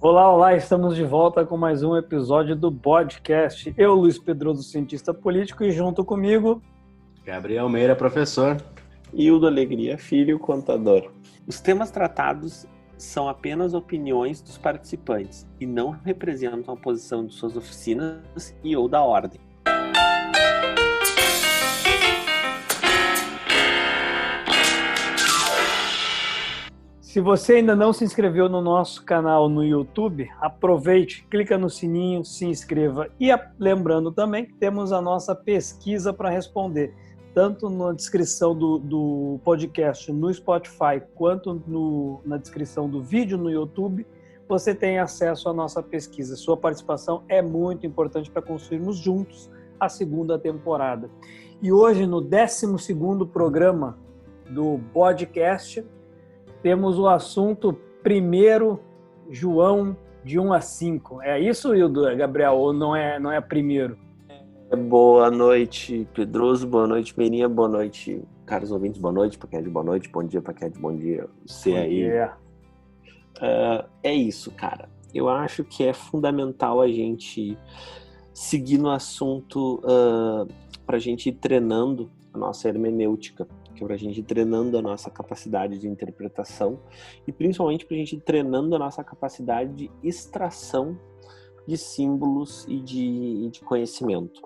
Olá, olá, estamos de volta com mais um episódio do podcast. Eu, Luiz Pedroso, cientista político, e junto comigo... Gabriel Meira, professor. Hildo Alegria Filho, contador. Os temas tratados são apenas opiniões dos participantes e não representam a posição de suas oficinas e ou da ordem. Se você ainda não se inscreveu no nosso canal no YouTube, aproveite, clica no sininho, se inscreva. E lembrando também que temos a nossa pesquisa para responder, tanto na descrição do podcast no Spotify, quanto na descrição do vídeo no YouTube, você tem acesso à nossa pesquisa. Sua participação é muito importante para construirmos juntos a segunda temporada. E hoje, no 12º programa do podcast, temos o assunto 1 João de 1 a 5. É isso, Hildo, Gabriel? Ou não é primeiro? Boa noite, Pedroso. Boa noite, Meirinha. Boa noite, caros ouvintes. Boa noite para quem é de boa noite. Bom dia para quem é de bom dia. Você aí. É isso, cara. Eu acho que é fundamental a gente seguir no assunto para a gente ir treinando a nossa hermenêutica, que é para a gente ir treinando a nossa capacidade de interpretação e principalmente para a gente ir treinando a nossa capacidade de extração de símbolos e de conhecimento.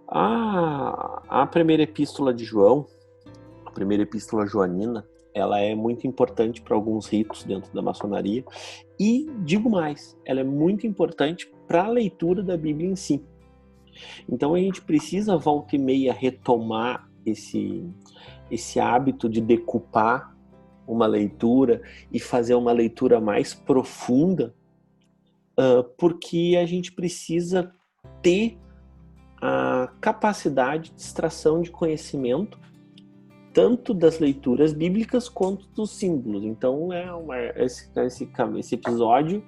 A primeira epístola de João, a primeira epístola joanina, ela é muito importante para alguns ritos dentro da maçonaria e, digo mais, ela é muito importante para a leitura da Bíblia em si. Então a gente precisa, volta e meia, retomar esse hábito de decupar uma leitura e fazer uma leitura mais profunda, porque a gente precisa ter a capacidade de extração de conhecimento tanto das leituras bíblicas quanto dos símbolos. Então esse episódio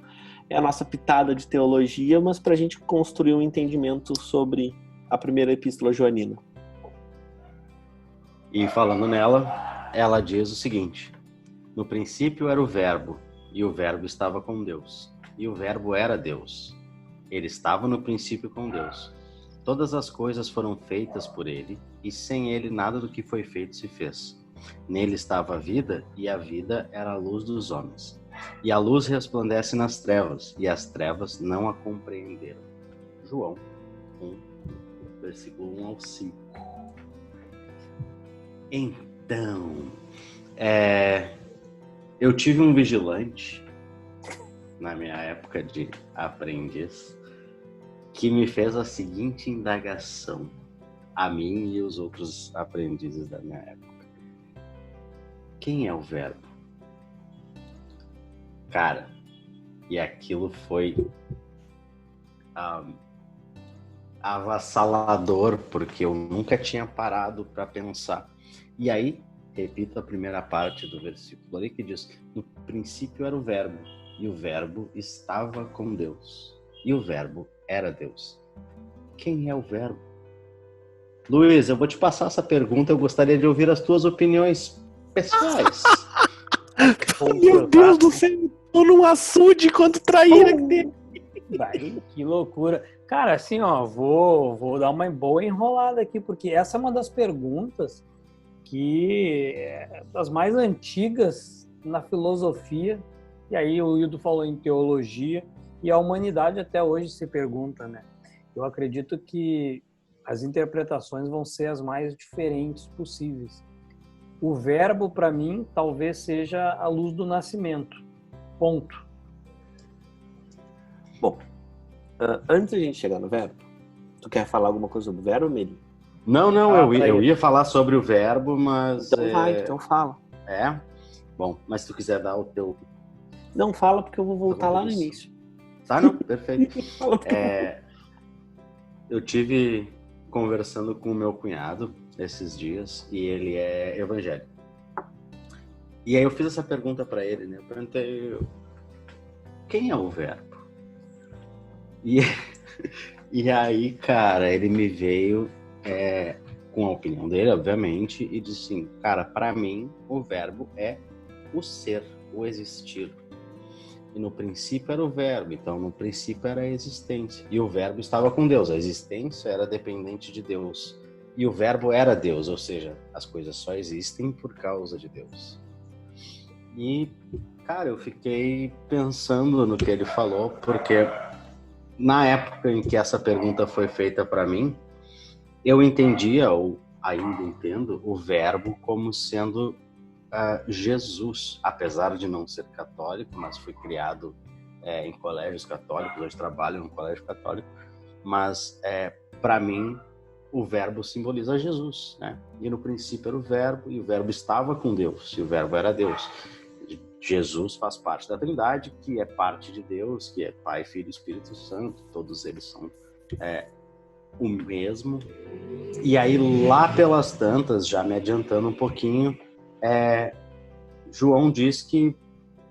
é a nossa pitada de teologia, mas para a gente construir um entendimento sobre a primeira epístola joanina. E falando nela, ela diz o seguinte: no princípio era o Verbo, e o Verbo estava com Deus, e o Verbo era Deus. Ele estava no princípio com Deus. Todas as coisas foram feitas por ele, e sem ele nada do que foi feito se fez. Nele estava a vida, e a vida era a luz dos homens. E a luz resplandece nas trevas, e as trevas não a compreenderam. João 1, versículo 1 ao 5. Então, eu tive um vigilante na minha época de aprendiz que me fez a seguinte indagação, a mim e os outros aprendizes da minha época. Quem é o Verbo? Cara, e aquilo foi avassalador, porque eu nunca tinha parado para pensar. E aí, repito a primeira parte do versículo ali que diz: no princípio era o Verbo, e o Verbo estava com Deus, e o Verbo era Deus. Quem é o Verbo? Luiz, eu vou te passar essa pergunta, eu gostaria de ouvir as tuas opiniões pessoais. Meu Deus do céu, tô num açude quanto traíra que tem. Que loucura. Cara, assim, ó, vou dar uma boa enrolada aqui, porque essa é uma das perguntas que é das mais antigas na filosofia, e aí o Hildo falou em teologia, e a humanidade até hoje se pergunta, né? Eu acredito que as interpretações vão ser as mais diferentes possíveis. O Verbo, para mim, talvez seja a luz do nascimento. Ponto. Bom, antes de a gente chegar no Verbo, tu quer falar alguma coisa sobre o Verbo, Meri? Não, eu ia falar sobre o Verbo, mas... Então fala. É? Bom, mas se tu quiser dar o teu... Não, fala porque eu vou voltar lá no início. Tá, não? Perfeito. Eu tive conversando com o meu cunhado esses dias e ele é evangélico. E aí eu fiz essa pergunta para ele, né? Eu perguntei: quem é o Verbo? E aí, cara, ele me veio com a opinião dele, obviamente, e disse assim: cara, para mim, o Verbo é o ser, o existir. E no princípio era o verbo, então no princípio era a existência. E o verbo estava com Deus, a existência era dependente de Deus. E o verbo era Deus, ou seja, as coisas só existem por causa de Deus. E, cara, eu fiquei pensando no que ele falou, porque na época em que essa pergunta foi feita para mim, eu entendia, ou ainda entendo, o verbo como sendo Jesus, apesar de não ser católico, mas fui criado em colégios católicos, hoje trabalho em um colégio católico, mas para mim o verbo simboliza Jesus, né? E no princípio era o verbo, e o verbo estava com Deus, e o verbo era Deus. Jesus faz parte da Trindade, que é parte de Deus, que é Pai, Filho e Espírito Santo, todos eles são o mesmo. E aí lá pelas tantas, já me adiantando um pouquinho, João diz que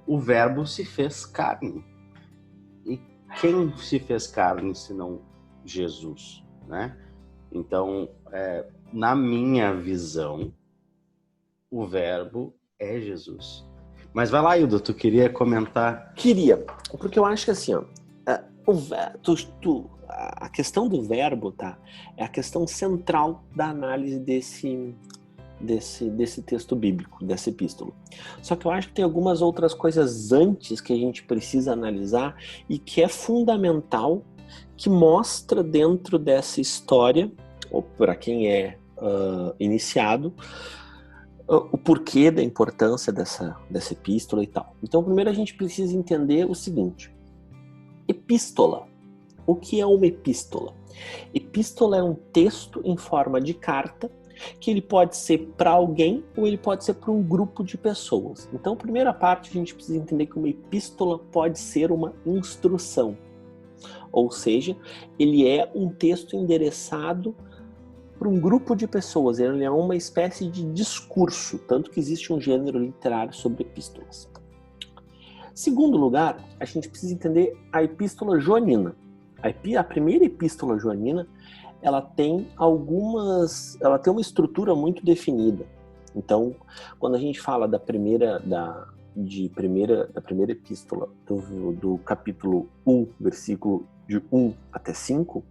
o verbo se fez carne. E quem se fez carne senão Jesus, né? Então, na minha visão, o verbo é Jesus. Mas vai lá, Hildo, tu queria comentar? Queria, porque eu acho que assim, ó, a questão do verbo, tá, é a questão central da análise desse texto bíblico, dessa epístola. Só que eu acho que tem algumas outras coisas antes que a gente precisa analisar e que é fundamental, que mostra dentro dessa história, ou para quem é iniciado, o porquê da importância dessa epístola e tal. Então, primeiro a gente precisa entender o seguinte: epístola. O que é uma epístola? Epístola é um texto em forma de carta, que ele pode ser para alguém ou ele pode ser para um grupo de pessoas. Então, primeira parte, a gente precisa entender que uma epístola pode ser uma instrução. Ou seja, ele é um texto endereçado para um grupo de pessoas, ele é uma espécie de discurso, tanto que existe um gênero literário sobre epístolas. Segundo lugar, a gente precisa entender a epístola joanina. A primeira epístola joanina, ela tem uma estrutura muito definida. Então, quando a gente fala da primeira epístola, do capítulo 1, versículo de 1 até 5,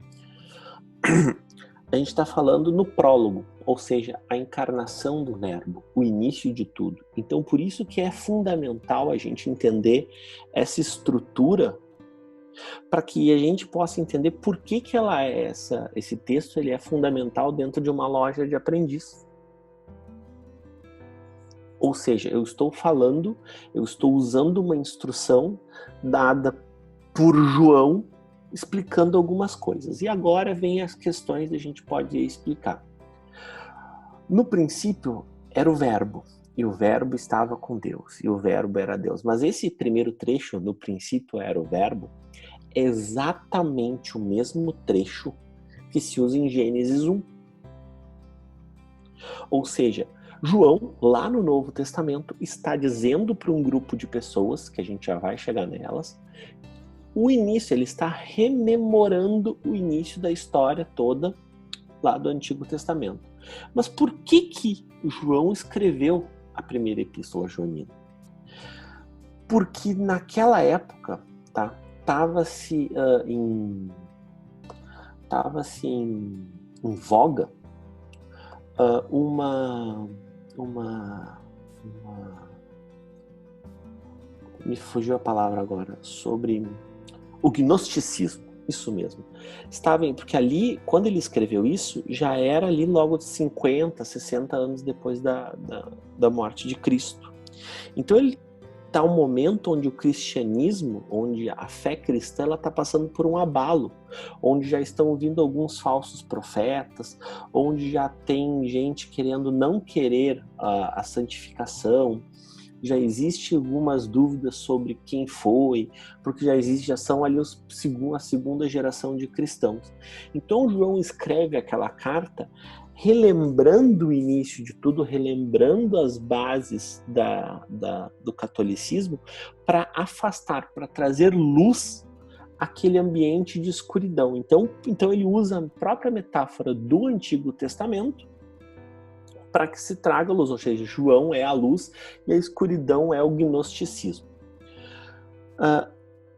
a gente está falando no prólogo, ou seja, a encarnação do verbo, o início de tudo. Então, por isso que é fundamental a gente entender essa estrutura, para que a gente possa entender por que ela é esse texto ele é fundamental dentro de uma loja de aprendiz. Ou seja, eu estou usando uma instrução dada por João, explicando algumas coisas. E agora vem as questões que a gente pode explicar. No princípio era o verbo, e o verbo estava com Deus, e o verbo era Deus. Mas esse primeiro trecho, no princípio era o verbo, é exatamente o mesmo trecho que se usa em Gênesis 1. Ou seja, João, lá no Novo Testamento, está dizendo para um grupo de pessoas, que a gente já vai chegar nelas, o início, ele está rememorando o início da história toda lá do Antigo Testamento. Mas por que João escreveu a primeira epístola joanina? Porque naquela época, tá, estava-se em voga me fugiu a palavra agora, sobre o gnosticismo, isso mesmo. Porque ali, quando ele escreveu isso, já era ali logo de 50, 60 anos depois da morte de Cristo. Então ele está um momento onde o cristianismo, onde a fé cristã, ela está passando por um abalo, onde já estão vindo alguns falsos profetas, onde já tem gente querendo não querer a santificação, já existe algumas dúvidas sobre quem foi, porque já são ali a segunda geração de cristãos. Então João escreve aquela carta relembrando o início de tudo, relembrando as bases do catolicismo, para afastar, para trazer luz àquele ambiente de escuridão. Então ele usa a própria metáfora do Antigo Testamento para que se traga luz, ou seja, João é a luz e a escuridão é o gnosticismo.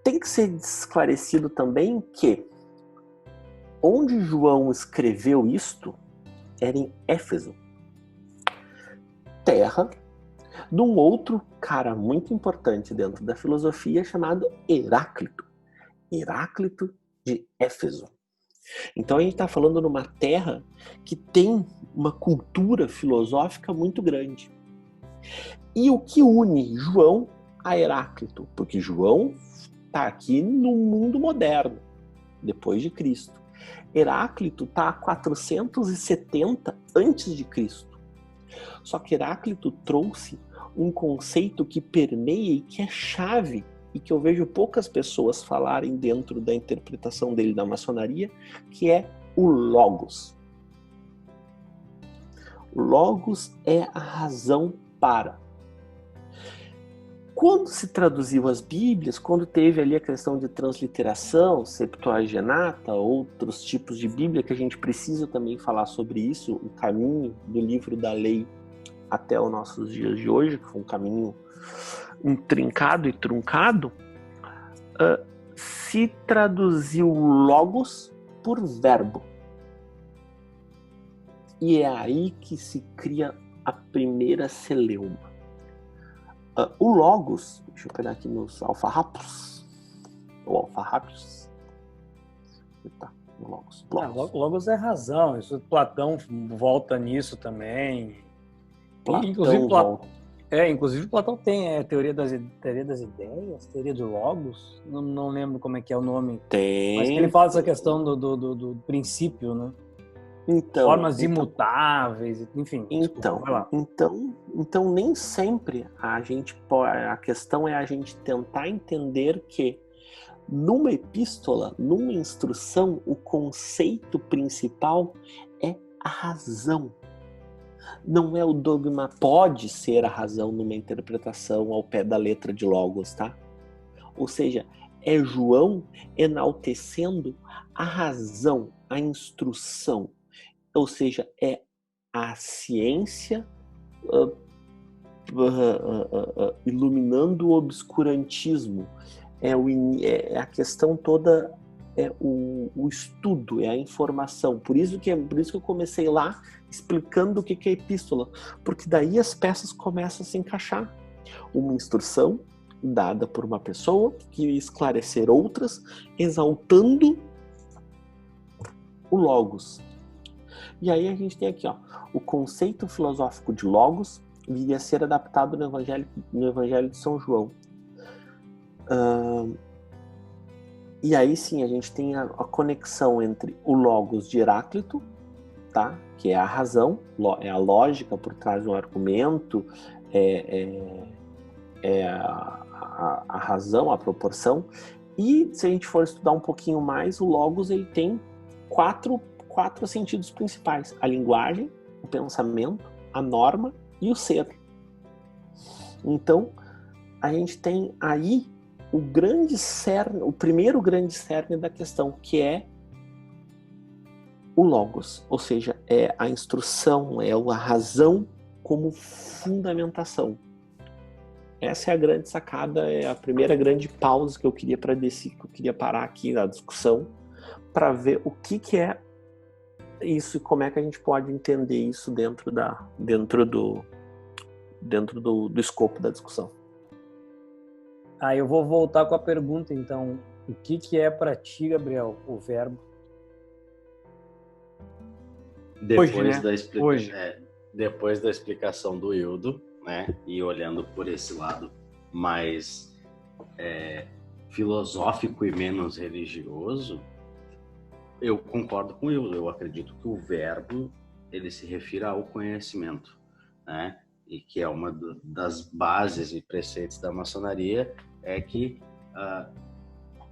Tem que ser esclarecido também que onde João escreveu isto era em Éfeso, terra de um outro cara muito importante dentro da filosofia chamado Heráclito. Heráclito de Éfeso. Então a gente está falando numa terra que tem uma cultura filosófica muito grande. E o que une João a Heráclito? Porque João está aqui no mundo moderno, depois de Cristo. Heráclito está a 470 antes de Cristo. Só que Heráclito trouxe um conceito que permeia e que é chave e que eu vejo poucas pessoas falarem dentro da interpretação dele da maçonaria, que é o Logos. O Logos é a razão para. Quando se traduziu as Bíblias, quando teve ali a questão de transliteração, Septuaginta, outros tipos de Bíblia, que a gente precisa também falar sobre isso, o caminho do livro da lei até os nossos dias de hoje, que foi um caminho intrincado e truncado, se traduziu Logos por verbo. E é aí que se cria a primeira celeuma. O Logos, deixa eu pegar aqui meus alfarrapos, ou alfarrápios. Tá, Logos. Logos é razão, isso Platão volta nisso também. Platão inclusive Platão tem a teoria das ideias, teoria do Logos, não lembro como é que é o nome. Tem. Mas que ele fala dessa questão do princípio, né? Formas imutáveis, enfim. Então nem sempre a questão é a gente tentar entender que numa epístola, numa instrução, o conceito principal é a razão. Não é o dogma, pode ser a razão numa interpretação ao pé da letra de Logos, tá? Ou seja, é João enaltecendo a razão, a instrução. Ou seja, é a ciência iluminando o obscurantismo. É a questão toda, é o estudo, é a informação. Por isso que eu comecei lá explicando o que é epístola. Porque daí as peças começam a se encaixar. Uma instrução dada por uma pessoa que ia esclarecer outras, exaltando o Logos. E aí a gente tem aqui, o conceito filosófico de Logos viria a ser adaptado no Evangelho de São João. E aí sim a gente tem a conexão entre o Logos de Heráclito, tá? Que é a razão, é a lógica por trás do argumento, a razão, a proporção. E se a gente for estudar um pouquinho mais, o Logos ele tem quatro sentidos principais: a linguagem, o pensamento, a norma e o ser. Então, a gente tem aí o primeiro grande cerne da questão, que é o Logos, ou seja, é a instrução, é a razão como fundamentação. Essa é a grande sacada, é a primeira grande pausa que eu queria parar aqui na discussão, para ver o que é isso e como é que a gente pode entender isso dentro do escopo da discussão. Eu vou voltar com a pergunta, então. O que é para ti, Gabriel, o verbo? Depois da explicação do Hildo, né, e olhando por esse lado mais filosófico e menos religioso, eu concordo com o Hildo. Eu acredito que o verbo ele se refira ao conhecimento, né? E que é uma das bases e preceitos da maçonaria, é que,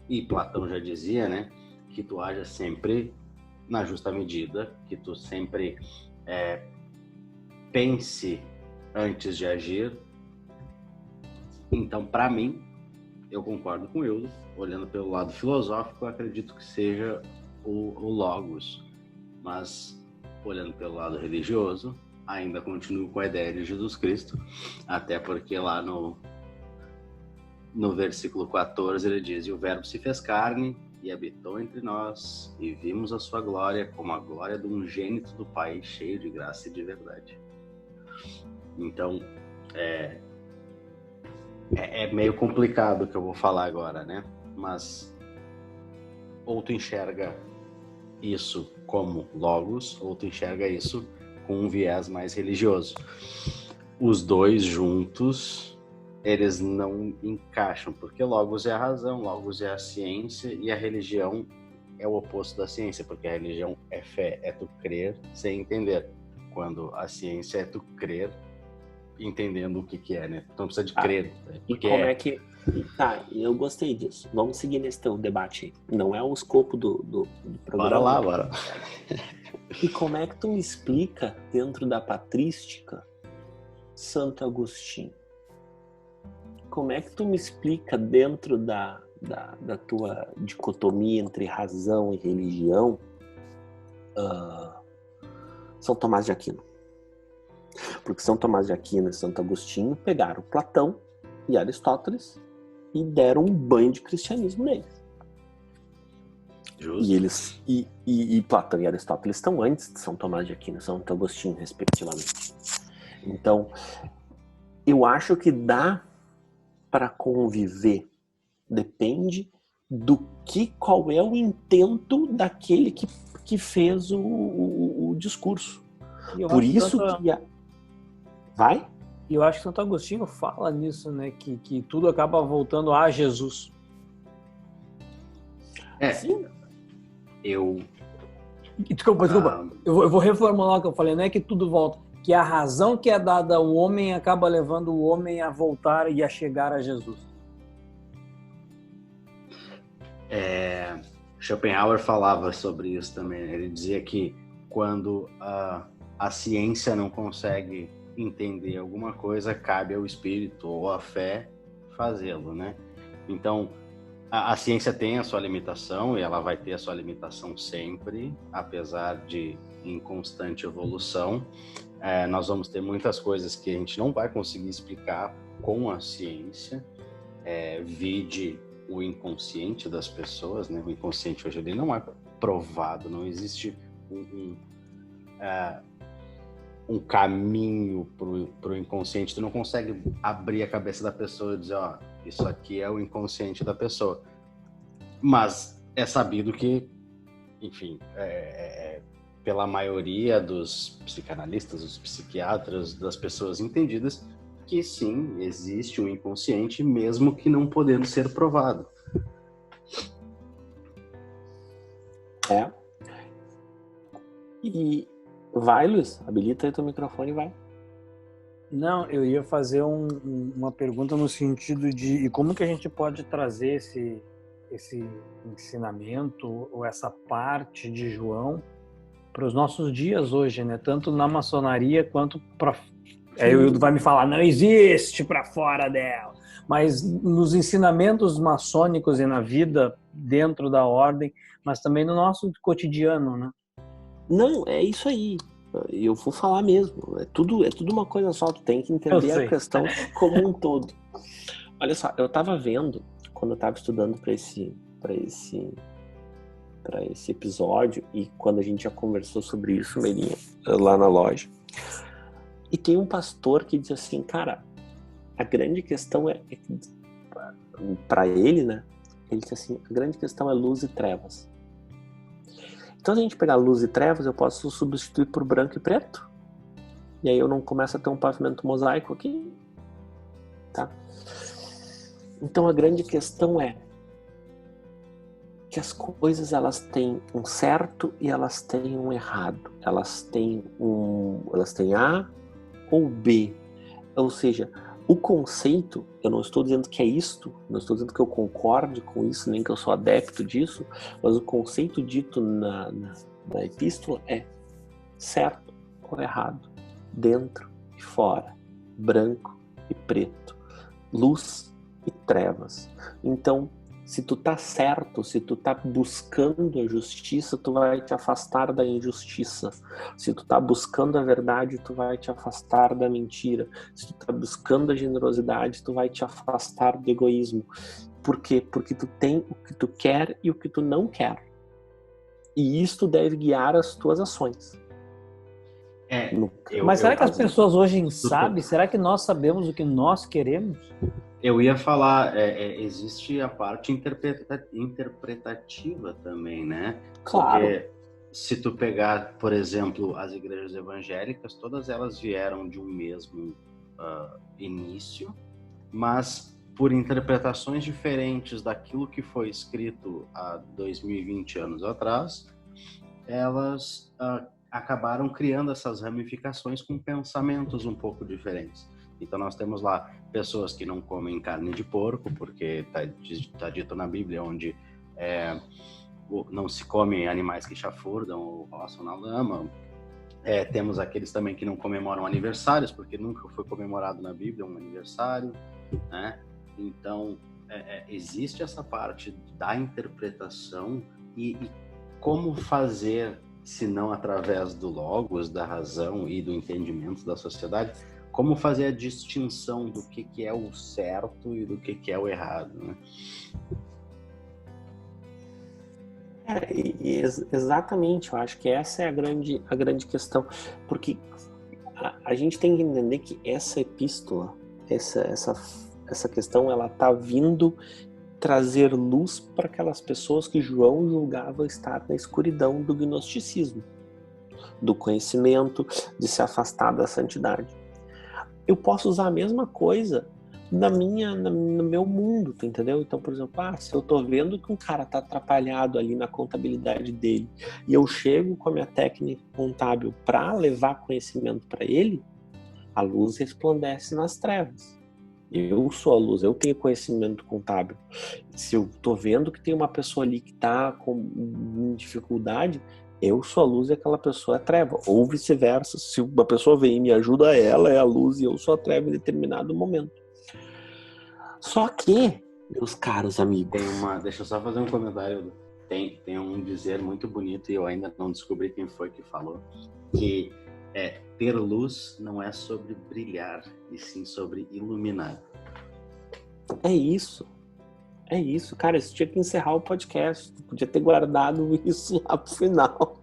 e Platão já dizia, né, que tu haja sempre na justa medida, que tu sempre pense antes de agir. Então, para mim, eu concordo com o Hildo. Olhando pelo lado filosófico, eu acredito que seja o Logos. Mas, olhando pelo lado religioso, ainda continuo com a ideia de Jesus Cristo, até porque lá no versículo 14 ele diz: e o verbo se fez carne e habitou entre nós, e vimos a sua glória como a glória de um unigênito do Pai, cheio de graça e de verdade. Então, é meio complicado o que eu vou falar agora, né? Mas ou tu enxerga isso como logos, ou tu enxerga isso com um viés mais religioso. Os dois juntos, eles não encaixam, porque logos é a razão, logos é a ciência, e a religião é o oposto da ciência, porque a religião é fé, é tu crer sem entender, quando a ciência é tu crer entendendo o que é, né? Tu não precisa de crer. E como é que... Tá, eu gostei disso. Vamos seguir nesse teu debate aí. Não é o escopo do programa. Bora lá, bora. E como é que tu me explica, dentro da patrística, Santo Agostinho? Como é que tu me explica, dentro da tua dicotomia entre razão e religião, São Tomás de Aquino? Porque São Tomás de Aquino e Santo Agostinho pegaram Platão e Aristóteles e deram um banho de cristianismo neles. Justo. E Platão e Aristóteles estão antes de São Tomás de Aquino e Santo Agostinho, respectivamente. Então, eu acho que dá para conviver. Depende qual é o intento daquele que fez o discurso. Por isso que... Vai? E eu acho que Santo Agostinho fala nisso, né? Que tudo acaba voltando a Jesus. Sim. Desculpa. Eu vou reformular o que eu falei. Não é que tudo volta. Que a razão que é dada ao homem acaba levando o homem a voltar e a chegar a Jesus. Schopenhauer falava sobre isso também. Ele dizia que quando a ciência não consegue entender alguma coisa, cabe ao espírito ou à fé fazê-lo, né? Então, a ciência tem a sua limitação e ela vai ter a sua limitação sempre, apesar de em constante evolução. Nós vamos ter muitas coisas que a gente não vai conseguir explicar com a ciência. Vide o inconsciente das pessoas, né? O inconsciente hoje ele não é provado, não existe um caminho pro inconsciente. Tu não consegue abrir a cabeça da pessoa e dizer, ó, isso aqui é o inconsciente da pessoa. Mas é sabido que, enfim, pela maioria dos psicanalistas, dos psiquiatras, das pessoas entendidas, que sim, existe um inconsciente, mesmo que não podendo ser provado. E vai, Luiz, habilita aí teu microfone e vai. Não, eu ia fazer uma pergunta no sentido de como que a gente pode trazer esse ensinamento ou essa parte de João para os nossos dias hoje, né? Tanto na maçonaria quanto para... Aí o Hildo vai me falar, não existe para fora dela. Mas nos ensinamentos maçônicos e na vida dentro da ordem, mas também no nosso cotidiano, né? Não, é isso aí. Eu vou falar mesmo. É tudo uma coisa só. Tu tem que entender a questão como um todo. Olha só, eu tava vendo, quando eu tava estudando para esse episódio, e quando a gente já conversou sobre isso, Meirinha, lá na loja. E tem um pastor que diz assim, cara, a grande questão para ele, né? Ele diz assim, a grande questão é luz e trevas. Então, se a gente pegar luz e trevas, eu posso substituir por branco e preto. E aí eu não começo a ter um pavimento mosaico aqui. Tá? Então, a grande questão é que as coisas, elas têm um certo e elas têm um errado. Elas têm A ou B. Ou seja, o conceito, eu não estou dizendo que é isto, não estou dizendo que eu concorde com isso, nem que eu sou adepto disso, mas o conceito dito na epístola é certo ou errado, dentro e fora, branco e preto, luz e trevas. Então, Se tu tá certo, se tu tá buscando a justiça, tu vai te afastar da injustiça. Se tu tá buscando a verdade, tu vai te afastar da mentira. Se tu tá buscando a generosidade, tu vai te afastar do egoísmo. Por quê? Porque tu tem o que tu quer e o que tu não quer. E isto deve guiar as tuas ações. Mas será que as pessoas hoje sabem? Será que nós sabemos o que nós queremos? Eu ia falar, existe a parte interpretativa também, né? Claro. Porque se tu pegar, por exemplo, as igrejas evangélicas, todas elas vieram de um mesmo início, mas por interpretações diferentes daquilo que foi escrito há 2020 anos atrás, elas acabaram criando essas ramificações com pensamentos um pouco diferentes. Então nós temos lá pessoas que não comem carne de porco, porque está dito na Bíblia, onde não se come animais que chafurdam ou roçam na lama. Temos aqueles também que não comemoram aniversários, porque nunca foi comemorado na Bíblia um aniversário, né? Então existe essa parte da interpretação e como fazer, se não através do logos, da razão e do entendimento da sociedade, como fazer a distinção do que é o certo e do que é o errado, né? Exatamente, eu acho que essa é a grande questão, porque a gente tem que entender que essa epístola, essa questão, ela está vindo trazer luz para aquelas pessoas que João julgava estar na escuridão do gnosticismo, do conhecimento, de se afastar da santidade. Eu posso usar a mesma coisa no meu mundo, tu entendeu? Então, por exemplo, se eu tô vendo que um cara tá atrapalhado ali na contabilidade dele e eu chego com a minha técnica contábil para levar conhecimento para ele, a luz resplandece nas trevas. Eu sou a luz, eu tenho conhecimento contábil. Se eu tô vendo que tem uma pessoa ali que tá com dificuldade, eu sou a luz e aquela pessoa é a treva. Ou vice-versa, se uma pessoa vem e me ajuda, ela é a luz e eu sou a treva em determinado momento. Só que, meus caros amigos... Deixa eu só fazer um comentário. Tem um dizer muito bonito, e eu ainda não descobri quem foi que falou, que ter luz não é sobre brilhar, e sim sobre iluminar. É isso. Cara, isso tinha que encerrar o podcast. Tu podia ter guardado isso lá pro final.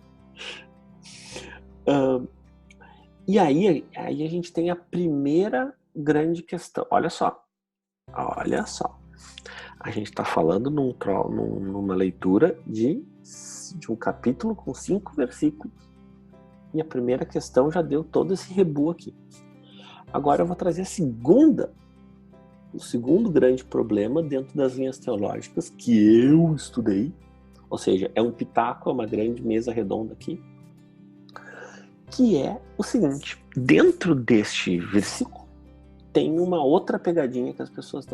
E aí a gente tem a primeira grande questão. Olha só. A gente está falando numa leitura de um capítulo com 5 versículos. E a primeira questão já deu todo esse rebu aqui. Agora eu vou trazer o segundo grande problema dentro das linhas teológicas que eu estudei. Ou seja, é um pitaco, é uma grande mesa redonda aqui. Que é o seguinte: dentro deste versículo tem uma outra pegadinha que as pessoas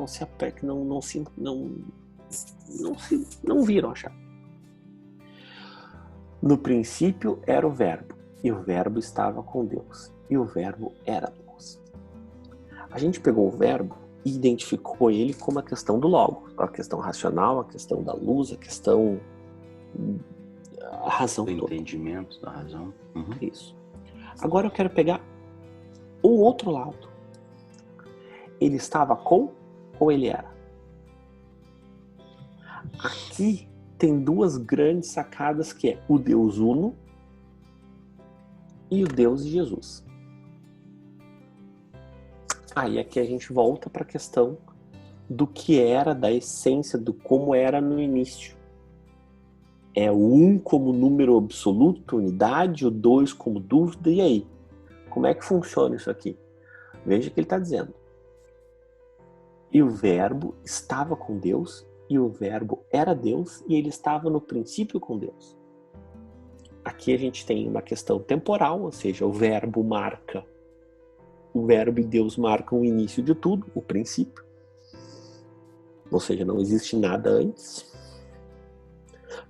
não viram achar. No princípio era o Verbo, e o Verbo estava com Deus, e o Verbo era Deus. A gente pegou o Verbo e identificou ele como a questão do Logos, a questão racional, a questão da luz, a razão do toda. Entendimento da razão. Uhum. Isso. Agora eu quero pegar o outro lado. Ele estava com ou ele era? Aqui tem duas grandes sacadas, que é o Deus Uno e o Deus de Jesus. Aí aqui a gente volta para a questão do que era, da essência, do como era no início. É o 1 como número absoluto, unidade, o 2 como dúvida, e aí? Como é que funciona isso aqui? Veja o que ele está dizendo. E o Verbo estava com Deus, e o Verbo era Deus, e ele estava no princípio com Deus. Aqui a gente tem uma questão temporal, ou seja, o Verbo e Deus marcam o início de tudo, o princípio. Ou seja, não existe nada antes.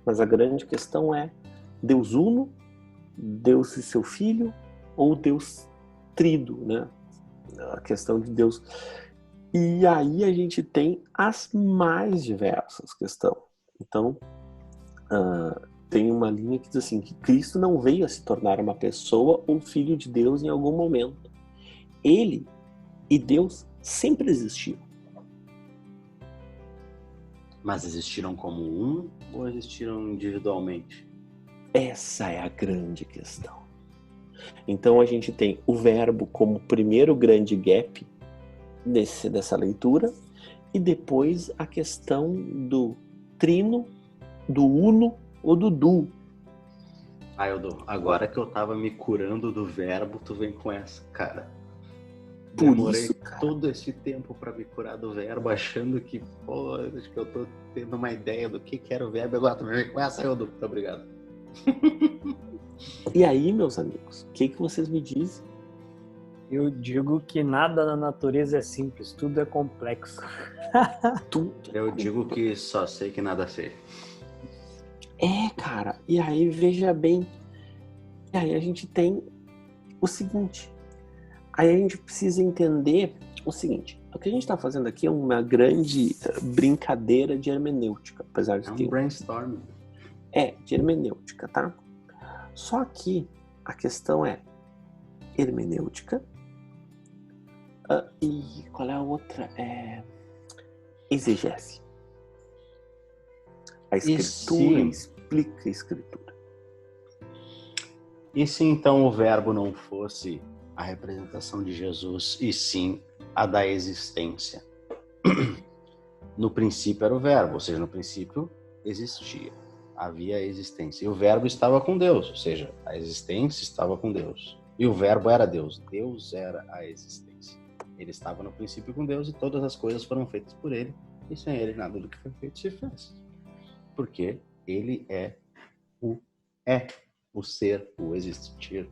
Mas a grande questão é Deus Uno, Deus e seu Filho, ou Deus Trido, né? A questão de Deus. E aí a gente tem as mais diversas questões. Então, tem uma linha que diz assim, que Cristo não veio a se tornar uma pessoa ou filho de Deus em algum momento. Ele e Deus sempre existiram. Mas existiram como um ou existiram individualmente? Essa é a grande questão. Então a gente tem o verbo como primeiro grande gap dessa leitura, e depois a questão do trino, do uno ou do duo. Eudô, agora que eu tava me curando do verbo, tu vem com essa, cara. Por Demorei isso, cara, todo esse tempo pra me curar do verbo, achando que, acho que eu tô tendo uma ideia do que era o verbo, agora tu vem com essa, Eudô. Muito obrigado. E aí, meus amigos, o que vocês me dizem? Eu digo que nada na natureza é simples, tudo é complexo. Eu digo que só sei que nada sei. Cara, e aí veja bem, e aí a gente tem o seguinte, aí a gente precisa entender o seguinte, o que a gente está fazendo aqui é uma grande brincadeira de hermenêutica, apesar de É um que... brainstorm. de hermenêutica, tá? Só que a questão é hermenêutica e qual é a outra? Exegese. A escritura explica a escritura. E se então o verbo não fosse a representação de Jesus, e sim a da existência? No princípio era o verbo, ou seja, no princípio existia, havia existência. E o verbo estava com Deus, ou seja, a existência estava com Deus. E o verbo era Deus, Deus era a existência. Ele estava no princípio com Deus e todas as coisas foram feitas por ele, e sem ele nada do que foi feito se fez. Porque ele é o ser, o existir.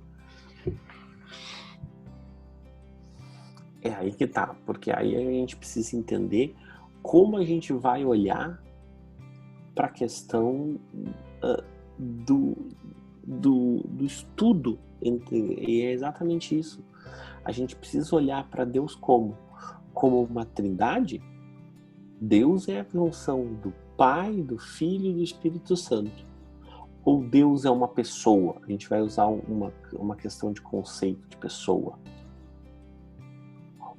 É aí que tá, porque aí a gente precisa entender como a gente vai olhar para a questão do estudo, e é exatamente isso. A gente precisa olhar para Deus como uma trindade. Deus é a junção do Pai, do Filho e do Espírito Santo. Ou Deus é uma pessoa? A gente vai usar uma questão de conceito de pessoa.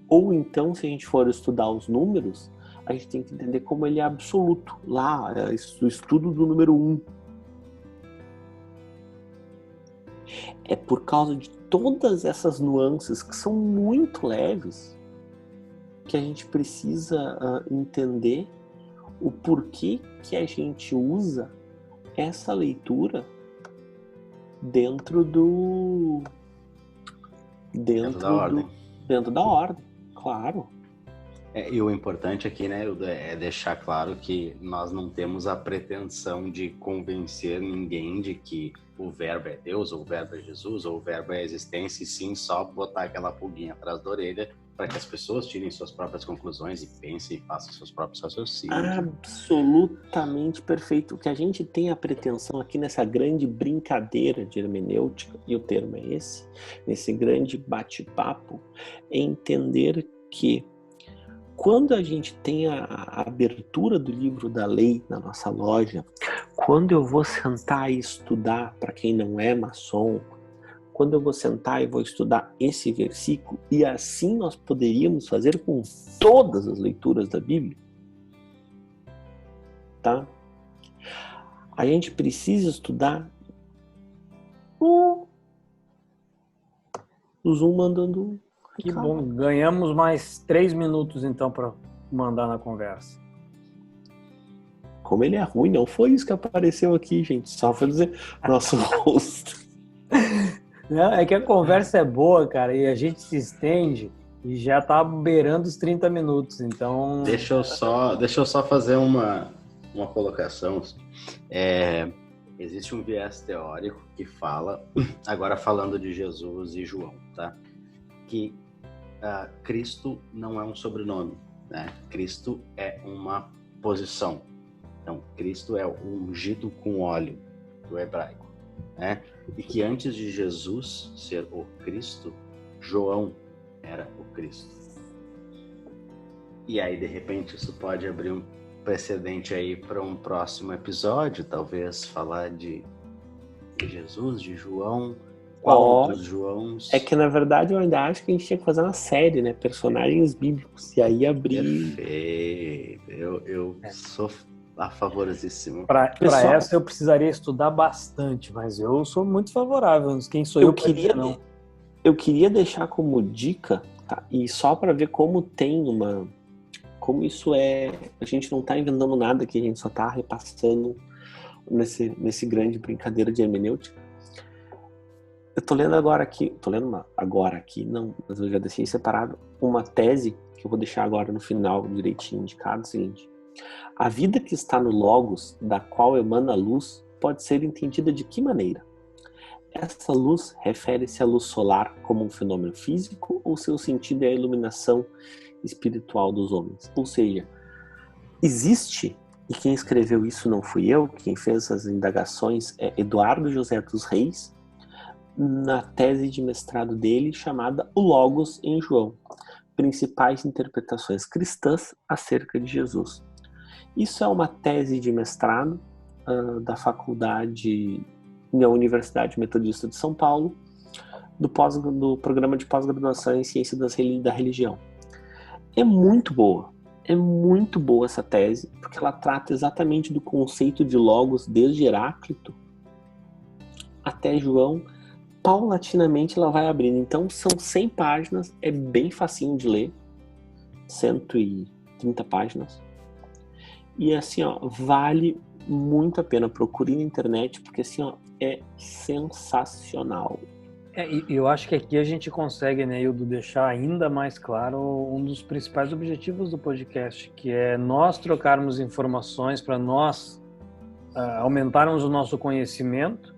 Ou então, se a gente for estudar os números, a gente tem que entender como ele é absoluto. Lá, o estudo do número 1. É por causa de todas essas nuances que são muito leves que a gente precisa entender o porquê que a gente usa essa leitura dentro da ordem, claro. E o importante aqui, né, é deixar claro que nós não temos a pretensão de convencer ninguém de que o verbo é Deus, ou o verbo é Jesus, ou o verbo é a existência, e sim só botar aquela pulguinha atrás da orelha para que as pessoas tirem suas próprias conclusões e pensem e façam seus próprios raciocínios. Absolutamente perfeito. O que a gente tem a pretensão aqui nessa grande brincadeira de hermenêutica, e o termo é esse, nesse grande bate-papo, é entender que quando a gente tem a abertura do livro da lei na nossa loja, quando eu vou sentar e estudar, para quem não é maçom, quando eu vou sentar e vou estudar esse versículo, e assim nós poderíamos fazer com todas as leituras da Bíblia, tá? A gente precisa estudar o Zoom mandando. Que bom, ganhamos mais 3 minutos então para mandar na conversa. Como ele é ruim, não foi isso que apareceu aqui, gente. Só para dizer, nosso rosto. Não, é que a conversa é boa, cara, e a gente se estende e já tá beirando os 30 minutos, então... Deixa eu só fazer uma colocação. Existe um viés teórico que fala, agora falando de Jesus e João, tá? Que Cristo não é um sobrenome, né? Cristo é uma posição. Então, Cristo é o ungido com óleo do hebraico, né? E que antes de Jesus ser o Cristo, João era o Cristo. E aí, de repente, isso pode abrir um precedente aí para um próximo episódio, talvez falar de Jesus, de João, qual dos Joãos. É que, na verdade, eu ainda acho que a gente tinha que fazer uma série, né? Personagens bíblicos. E aí abrir... Perfeito. Eu sou a favorzíssimo. Para essa eu precisaria estudar bastante, mas eu sou muito favorável. Quem sou eu para dizer não? Eu queria deixar como dica, tá? E só para ver como tem uma... Como isso é... A gente não tá inventando nada aqui, a gente só tá repassando nesse grande brincadeira de hermenêutica. Eu tô lendo agora aqui... Não, mas eu já deixei separado uma tese que eu vou deixar agora no final direitinho indicado, o seguinte: a vida que está no Logos, da qual emana a luz, pode ser entendida de que maneira? Essa luz refere-se à luz solar como um fenômeno físico ou seu sentido é a iluminação espiritual dos homens? Ou seja, existe, e quem escreveu isso não fui eu, quem fez as indagações é Eduardo José dos Reis, na tese de mestrado dele chamada O Logos em João, principais interpretações cristãs acerca de Jesus. Isso é uma tese de mestrado da faculdade da Universidade Metodista de São Paulo, do programa de pós-graduação em Ciência da Religião. É muito boa essa tese, porque ela trata exatamente do conceito de Logos desde Heráclito até João. Paulatinamente ela vai abrindo. Então são 100 páginas, é bem facinho de ler, 130 páginas. E assim, ó, vale muito a pena. Procure na internet, porque assim, ó, é sensacional. E eu acho que aqui a gente consegue, né, Hildo, deixar ainda mais claro um dos principais objetivos do podcast, que é nós trocarmos informações para nós aumentarmos o nosso conhecimento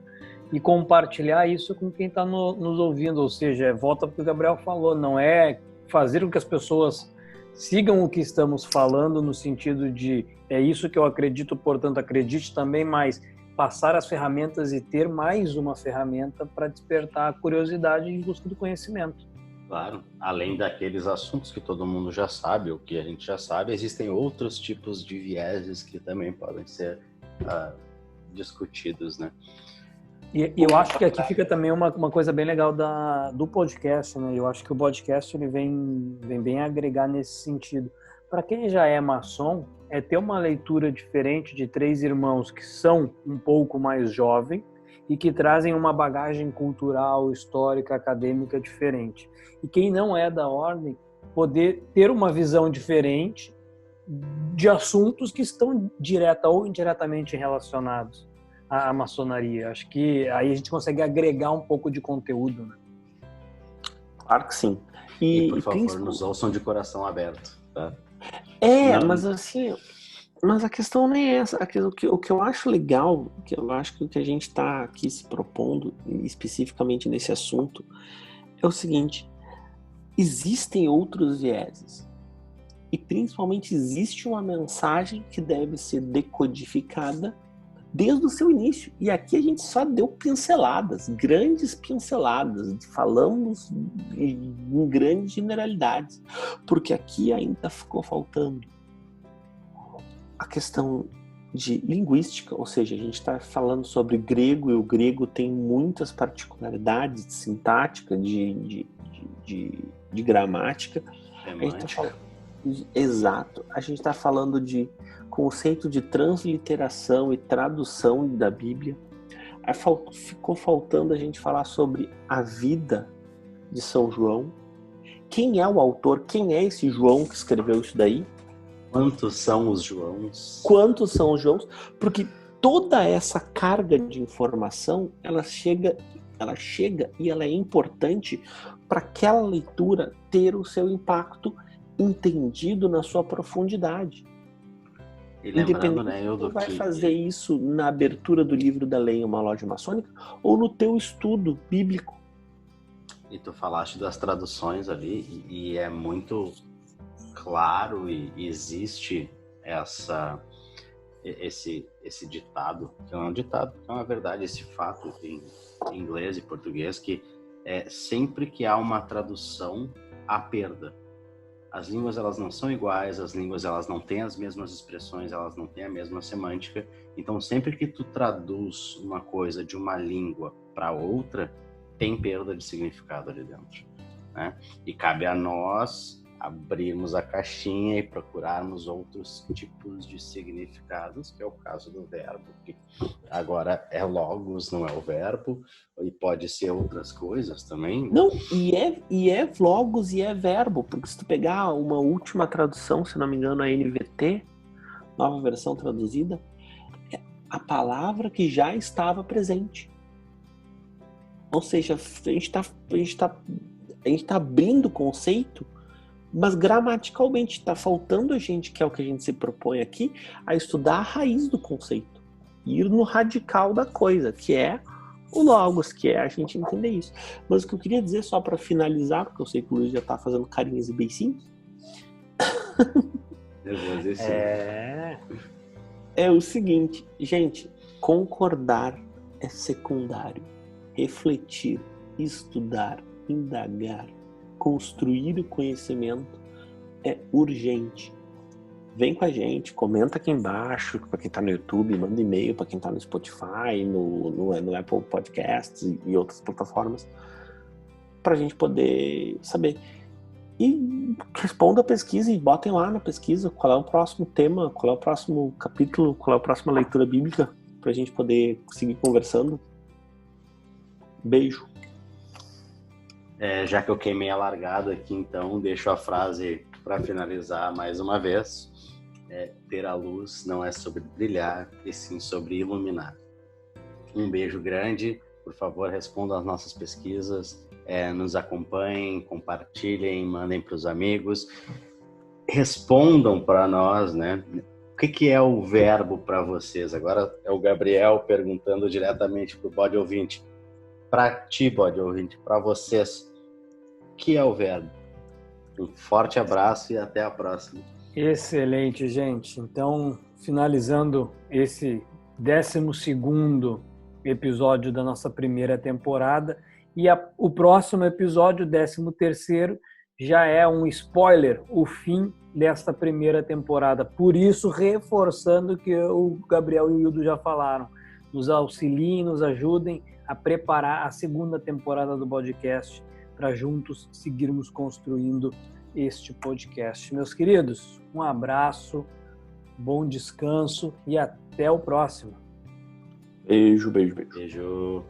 e compartilhar isso com quem está nos ouvindo. Ou seja, volta para o que o Gabriel falou, não é fazer com que as pessoas sigam o que estamos falando no sentido de é isso que eu acredito, portanto acredite também, mas passar as ferramentas e ter mais uma ferramenta para despertar a curiosidade em busca do conhecimento. Claro, além daqueles assuntos que todo mundo já sabe, ou que a gente já sabe, existem outros tipos de vieses que também podem ser discutidos, né? E eu acho que aqui fica também uma coisa bem legal do podcast, né? Eu acho que o podcast ele vem bem agregar nesse sentido. Para quem já é maçom, é ter uma leitura diferente de 3 irmãos que são um pouco mais jovens e que trazem uma bagagem cultural, histórica, acadêmica diferente. E quem não é da ordem, poder ter uma visão diferente de assuntos que estão direta ou indiretamente relacionados à maçonaria. Acho que aí a gente consegue agregar um pouco de conteúdo, né? Claro que sim. E por favor, nos ouçam de coração aberto, tá? Mas assim, mas a questão nem é essa. O que eu acho legal, que eu acho que o que a gente está aqui se propondo, especificamente nesse assunto, é o seguinte: existem outros vieses. E principalmente existe uma mensagem que deve ser decodificada desde o seu início. E aqui a gente só deu pinceladas, grandes pinceladas. Falamos em grandes generalidades. Porque aqui ainda ficou faltando a questão de linguística, ou seja, a gente está falando sobre grego, e o grego tem muitas particularidades de sintática, de gramática. Exato. A gente está falando de conceito de transliteração e tradução da Bíblia. Aí ficou faltando a gente falar sobre a vida de São João. Quem é o autor? Quem é esse João que escreveu isso daí? Quantos são os Joãos? Quantos são os Joãos? Porque toda essa carga de informação, ela chega e ela é importante para aquela leitura ter o seu impacto entendido na sua profundidade. E lembrando, né, Hildo, vai fazer isso na abertura do livro da lei em uma loja maçônica ou no teu estudo bíblico. E tu falaste das traduções ali e é muito claro e existe esse ditado, que não é um ditado, que é uma verdade, esse fato em inglês e português, que sempre que há uma tradução, há perda. as línguas elas não são iguais, as línguas elas não têm as mesmas expressões, elas não têm a mesma semântica. Então, sempre que tu traduz uma coisa de uma língua para outra, tem perda de significado ali dentro, né? E cabe a nós abrirmos a caixinha e procurarmos outros tipos de significados, que é o caso do verbo, que agora é logos, não é o verbo, e pode ser outras coisas também, né? Não, e é logos e é verbo, porque se tu pegar uma última tradução, se não me engano, a NVT, nova versão traduzida, é a palavra que já estava presente. Ou seja, a gente tá abrindo o conceito, mas gramaticalmente está faltando a gente, que é o que a gente se propõe aqui, a estudar a raiz do conceito. Ir no radical da coisa, que é o logos, que é a gente entender isso. Mas o que eu queria dizer, só para finalizar, porque eu sei que o Luiz já está fazendo carinhas e beicinhos. É o seguinte, gente, concordar é secundário. Refletir, estudar, indagar, construir o conhecimento é urgente. Vem com a gente, comenta aqui embaixo, para quem está no YouTube, manda e-mail para quem está no Spotify, no Apple Podcasts e outras plataformas, para a gente poder saber. E responda a pesquisa e botem lá na pesquisa qual é o próximo tema, qual é o próximo capítulo, qual é a próxima leitura bíblica, para a gente poder seguir conversando. Beijo. Já que eu queimei a largada aqui, então, deixo a frase para finalizar mais uma vez. Ter a luz não é sobre brilhar, e sim sobre iluminar. Um beijo grande, por favor, respondam às nossas pesquisas, nos acompanhem, compartilhem, mandem para os amigos, respondam para nós, né? O que é o verbo para vocês? Agora é o Gabriel perguntando diretamente para o bode ouvinte. Para ti, bode ouvinte, para vocês, o que é o verbo? Um forte abraço e até a próxima. Excelente, gente. Então, finalizando esse 12º episódio da nossa primeira temporada, e o próximo episódio, 13º, já é um spoiler, o fim desta primeira temporada. Por isso, reforçando que o Gabriel e o Hildo já falaram, nos auxiliem, nos ajudem a preparar a segunda temporada do podcast para juntos seguirmos construindo este podcast. Meus queridos, um abraço, bom descanso e até o próximo. Beijo, beijo, beijo. Beijo.